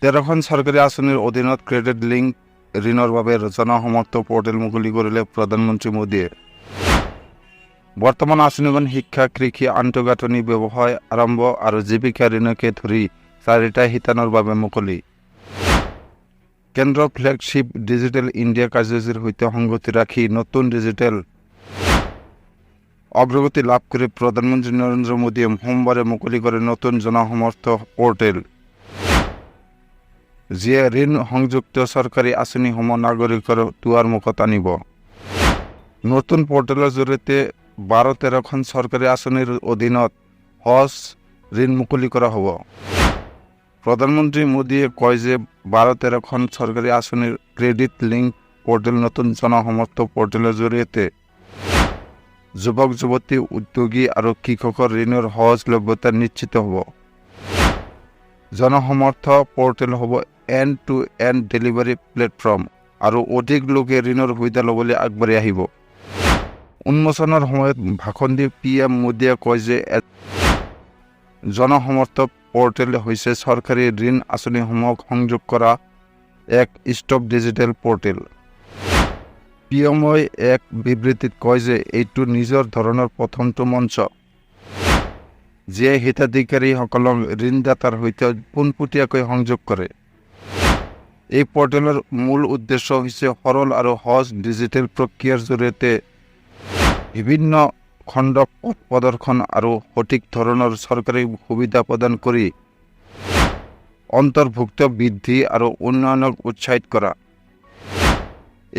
13খন চৰকাৰী আঁচনিৰ অধীনত ক্ৰেডিট লিংক ঋণৰ বাবে জনসমৰ্থ পৰ্টেল মুকলি কৰিলে প্ৰধানমন্ত্ৰী মোদীয়ে। বৰ্তমান আঁচনিখন শিক্ষা, কৃষি, আন্তঃগাঁথনি, ব্যৱসায় আৰম্ভ আৰু জীৱিকা ঋণকে ধৰি 4টা শিতানৰ বাবে মুকলি। কেন্দ্ৰৰ ফ্লেগশ্বিপ ডিজিটেল ইণ্ডিয়া কাৰ্যসূচীৰ সৈতে সংগতি ৰাখি নতুন ডিজিটেল অগ্ৰগতি লাভ কৰি প্ৰধানমন্ত্ৰী নৰেন্দ্ৰ মোদীয়ে সোমবাৰে মুকলি কৰে নতুন জনসমৰ্থ পৰ্টেল, যিয়ে ঋণ সংযুক্ত চৰকাৰী আঁচনিসমূহ নাগৰিকৰ দুৱাৰ মুখত আনিব। নতুন পৰ্টেলৰ জৰিয়তে 12-13খন চৰকাৰী আঁচনিৰ অধীনত সহজ ঋণ মুকলি কৰা হ'ব। প্ৰধানমন্ত্ৰী মোদীয়ে কয় যে 12-13খন চৰকাৰী আঁচনিৰ ক্ৰেডিট লিংক পৰ্টেল নতুন জনসমৰ্থ পৰ্টেলৰ জৰিয়তে যুৱক-যুৱতী, উদ্যোগী আৰু কৃষকৰ ঋণৰ সহজলভ্যতা নিশ্চিত হ'ব। জনসমৰ্থ পৰ্টেল হ'ব এণ্ড-টু-এণ্ড ডেলিভাৰী প্লেটফৰ্ম আৰু অধিক লোকে ঋণৰ সুবিধা ল'বলৈ আগবাঢ়ি আহিব। উন্মোচনৰ সময়ত ভাষণ দি PM মোদীয়ে কয় যে জনসমৰ্থ পৰ্টেল হৈছে চৰকাৰী ঋণ আঁচনিসমূহক সংযোগ কৰা এক ষ্টপ ডিজিটেল পৰ্টেল। PMই এক বিবৃতিত কয় যে এইটো নিজৰ ধৰণৰ প্ৰথমটো মঞ্চ, যিয়ে হিতাধিকাৰীসকলক ঋণদাতাৰ সৈতে পোনপটীয়াকৈ সংযোগ কৰে। এই পৰ্টেলৰ মূল উদ্দেশ্য হৈছে সৰল আৰু সহজ ডিজিটেল প্ৰক্ৰিয়াৰ জৰিয়তে বিভিন্ন খণ্ডক পথ প্ৰদৰ্শন আৰু সঠিক ধৰণৰ চৰকাৰী সুবিধা প্ৰদান কৰি অন্তৰ্ভুক্ত বৃদ্ধি আৰু উন্নয়নক উৎসাহিত কৰা।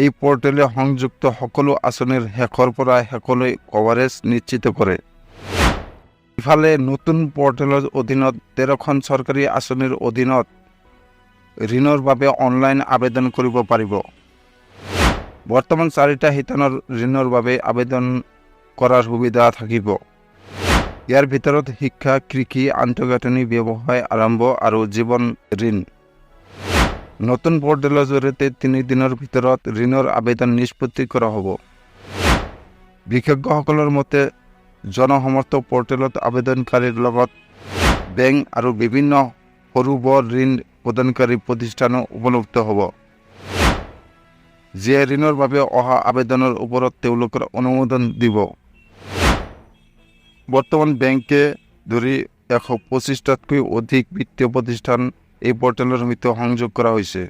এই পৰ্টেলে সংযুক্ত সকলো আঁচনিৰ শেষৰ পৰা শেষলৈ কভাৰেজ নিশ্চিত কৰে। ইফালে নতুন পৰ্টেলৰ অধীনত 13খন চৰকাৰী আঁচনিৰ অধীনত ঋণৰ বাবে অনলাইন আবেদন কৰিব পাৰিব। বৰ্তমান 4টা শিতানৰ ঋণৰ বাবে আবেদন কৰাৰ সুবিধা থাকিব। ইয়াৰ ভিতৰত শিক্ষা, কৃষি, আন্তঃগাঁথনি, ব্যৱসায় আৰম্ভ আৰু জীৱন ঋণ। নতুন পৰ্টেলৰ জৰিয়তে 3 দিনৰ ভিতৰত ঋণৰ আবেদন নিষ্পত্তি কৰা হ'ব। বিশেষজ্ঞসকলৰ মতে জনসমৰ্থ পৰ্টেলত আবেদনকাৰীৰ লগত বেংক আৰু বিভিন্ন সৰু বৰ ঋণ প্ৰদানকাৰী প্ৰতিষ্ঠানো উপলব্ধ হ'ব, যিয়ে ঋণৰ বাবে অহা আবেদনৰ ওপৰত তেওঁলোকৰ অনুমোদন দিব। বৰ্তমান বেংকে ধৰি 125টাতকৈ অধিক বিত্তীয় প্ৰতিষ্ঠান এই পৰ্টেলৰ সৈতে সংযোগ কৰা হৈছে।